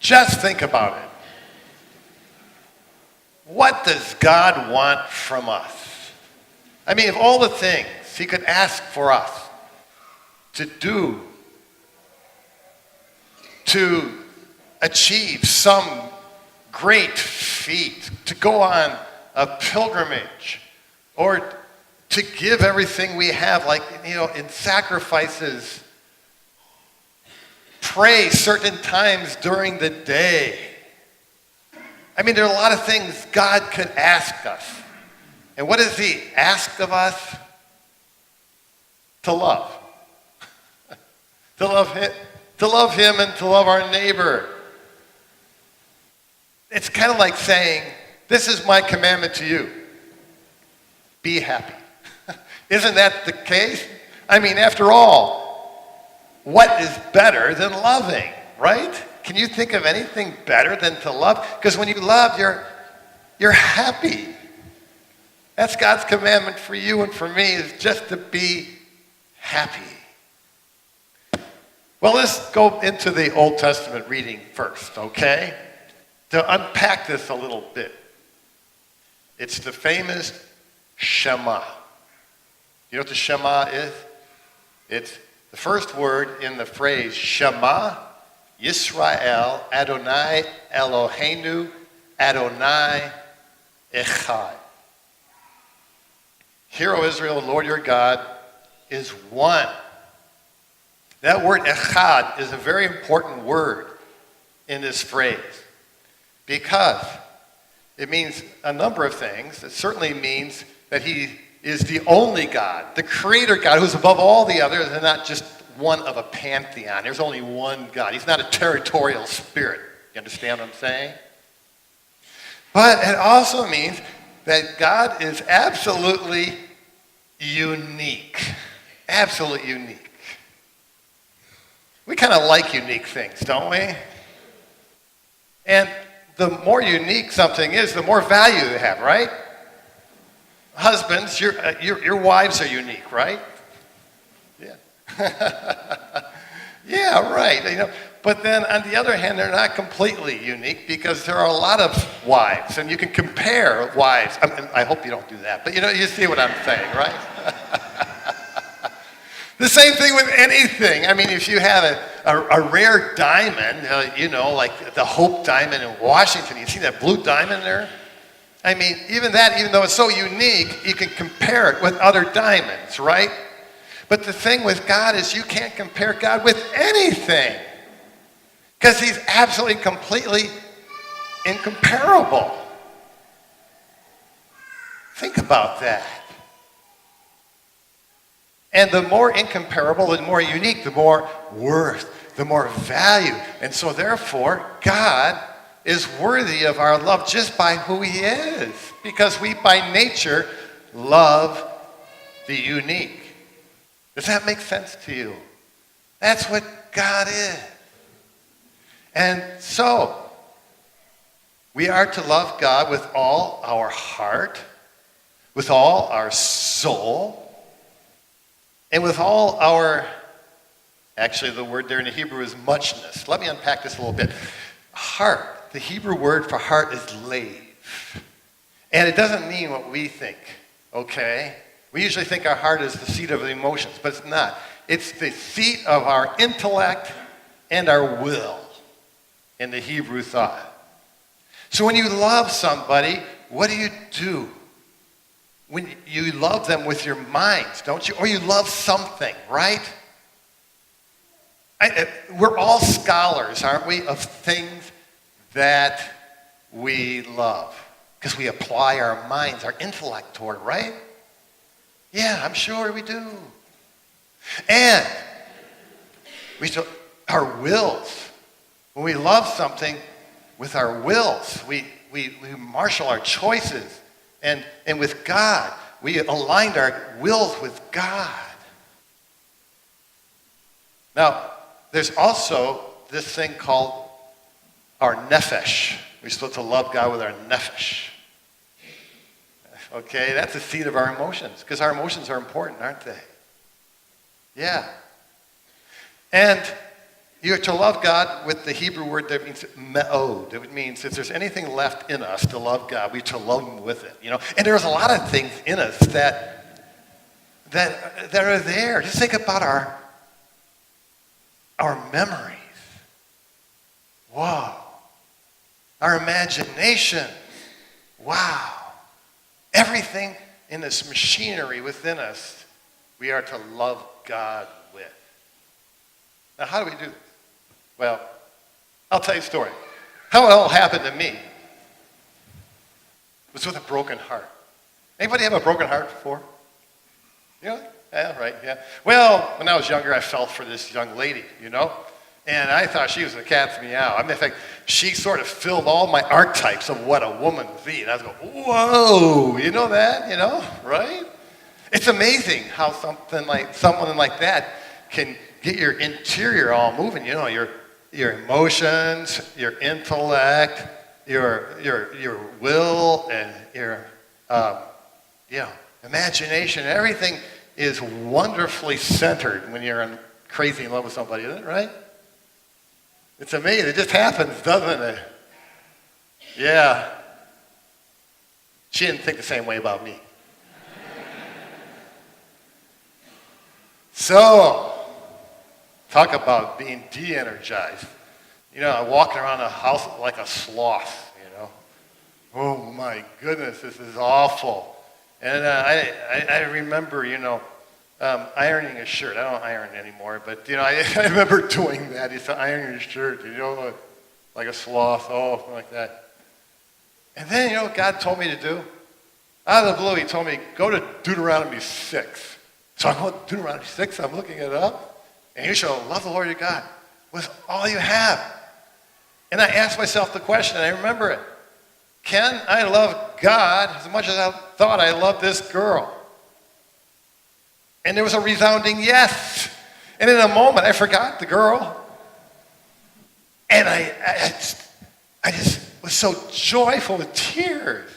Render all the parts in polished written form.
Just think about it. What does God want from us? I mean, of all the things he could ask for us to do, to achieve some great feat, to go on a pilgrimage, or to give everything we have, like, in sacrifices, pray certain times during the day. I mean, there are a lot of things God could ask us. And what does he ask of us? To love. To love him and to love our neighbor. It's kind of like saying, this is my commandment to you. Be happy. Isn't that the case? I mean, after all, what is better than loving, right? Can you think of anything better than to love? Because when you love, you're happy. That's God's commandment for you and for me, is just to be happy. Well, let's go into the Old Testament reading first, okay? To unpack this a little bit. It's the famous Shema. You know what the Shema is? It's the first word in the phrase Shema Yisrael Adonai Eloheinu Adonai Echad. Hear, O Israel, the Lord your God is one. That word Echad is a very important word in this phrase because it means a number of things. It certainly means that he is the only God, the creator God who's above all the others and not just one of a pantheon. There's only one God. He's not a territorial spirit. You understand what I'm saying? But it also means that God is absolutely unique. Absolutely unique. We kind of like unique things, don't we? And the more unique something is, the more value they have, right? Husbands, your wives are unique, right? Yeah. Yeah, right. But then on the other hand, they're not completely unique because there are a lot of wives, and you can compare wives. I hope you don't do that, but you see what I'm saying, right? The same thing with anything. I mean, if you have a rare diamond, like the Hope Diamond in Washington, you see that blue diamond there? I mean, even though it's so unique, you can compare it with other diamonds, right? But the thing with God is you can't compare God with anything because he's absolutely, completely incomparable. Think about that. And the more incomparable, the more unique, the more worth, the more value. And so therefore, God is worthy of our love just by who he is. Because we, by nature, love the unique. Does that make sense to you? That's what God is. And so, we are to love God with all our heart, with all our soul, and with all our, actually the word there in the Hebrew is muchness. Let me unpack this a little bit. Heart, the Hebrew word for heart is lave. And it doesn't mean what we think, okay? We usually think our heart is the seat of the emotions, but it's not. It's the seat of our intellect and our will in the Hebrew thought. So when you love somebody, what do? When you love them with your minds, don't you? Or you love something, right? We're all scholars, aren't we, of things that we love. Because we apply our minds, our intellect toward it, right? Yeah, I'm sure we do. And our wills. When we love something with our wills, we marshal our choices. And with God, we aligned our wills with God. Now, there's also this thing called our nephesh. We're supposed to love God with our nephesh. Okay, that's the seat of our emotions, because our emotions are important, aren't they? Yeah. And You're to love God with the Hebrew word that means me'od. It means if there's anything left in us to love God, we to love him with it, you know. And there's a lot of things in us that are there. Just think about our memories. Wow. Our imagination. Wow. Everything in this machinery within us, we are to love God with. Now, how do we do this? Well, I'll tell you a story. How it all happened to me was with a broken heart. Anybody have a broken heart before? Yeah? Yeah, right, yeah. Well, when I was younger, I fell for this young lady, you know? And I thought she was a cat's meow. I mean, in fact, she sort of filled all my archetypes of what a woman would be. And I was going, whoa, you know that, you know, right? It's amazing how someone like that can get your interior all moving, you know, your emotions, your intellect, your will, and your imagination. Everything is wonderfully centered when you're crazy in love with somebody, isn't it, right? It's amazing. It just happens, doesn't it? Yeah. She didn't think the same way about me. So, talk about being de-energized. You know, walking around the house like a sloth, you know. Oh my goodness, this is awful. And I remember, you know, ironing a shirt. I don't iron anymore, but, you know, I remember doing that. He said, iron your shirt, you know, like a sloth, like that. And then, you know what God told me to do? Out of the blue, he told me, go to Deuteronomy 6. So I go to Deuteronomy 6, I'm looking it up, and you shall love the Lord your God with all you have. And I asked myself the question, and I remember it. Can I love God as much as I thought I loved this girl? And there was a resounding yes. And in a moment, I forgot the girl. And I just was so joyful with tears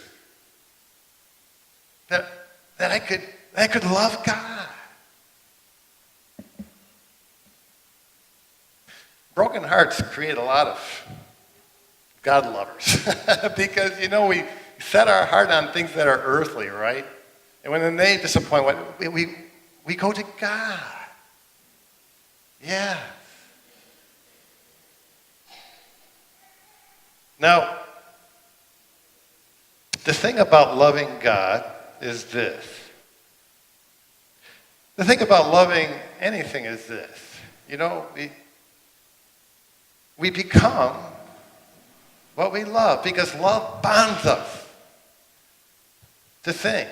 that I could love God. Broken hearts create a lot of God lovers because, you know, we set our heart on things that are earthly, right? And when they disappoint, we go to God. Yeah. Now, the thing about loving God is this. The thing about loving anything is this. You know, we become what we love because love bonds us to things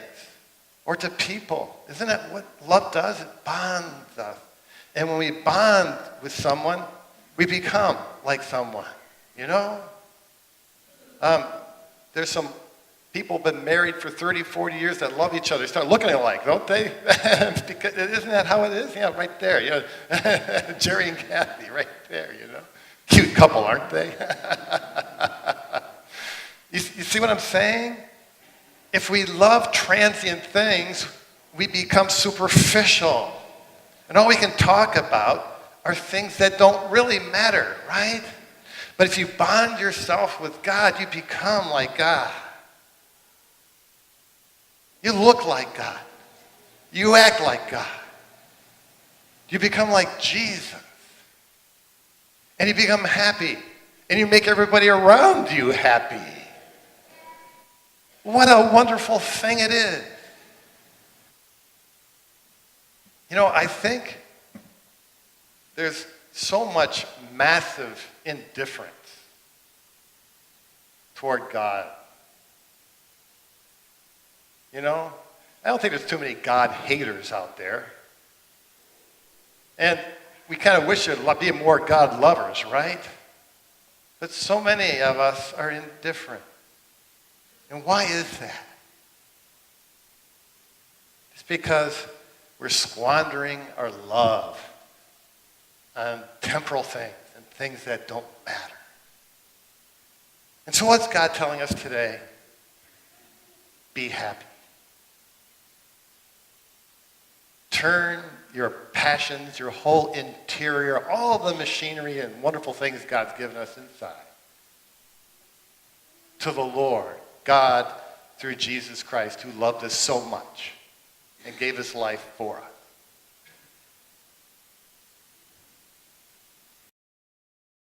or to people. Isn't that what love does? It bonds us. And when we bond with someone, we become like someone, you know? There's some people been married for 30, 40 years that love each other, start looking alike, don't they? Because, isn't that how it is? Yeah, right there. You know, Jerry and Kathy, right there, you know? Cute couple, aren't they? You see what I'm saying? If we love transient things, we become superficial. And all we can talk about are things that don't really matter, right? But if you bond yourself with God, you become like God. You look like God. You act like God. You become like Jesus. And you become happy. And you make everybody around you happy. What a wonderful thing it is. You know, I think there's so much massive indifference toward God. You know, I don't think there's too many God haters out there. And we kind of wish there'd be more God lovers, right? But so many of us are indifferent. And why is that? It's because we're squandering our love on temporal things and things that don't matter. And so what's God telling us today? Be happy. turn your passions, your whole interior, all the machinery and wonderful things God's given us inside to the Lord, God, through Jesus Christ, who loved us so much and gave his life for us.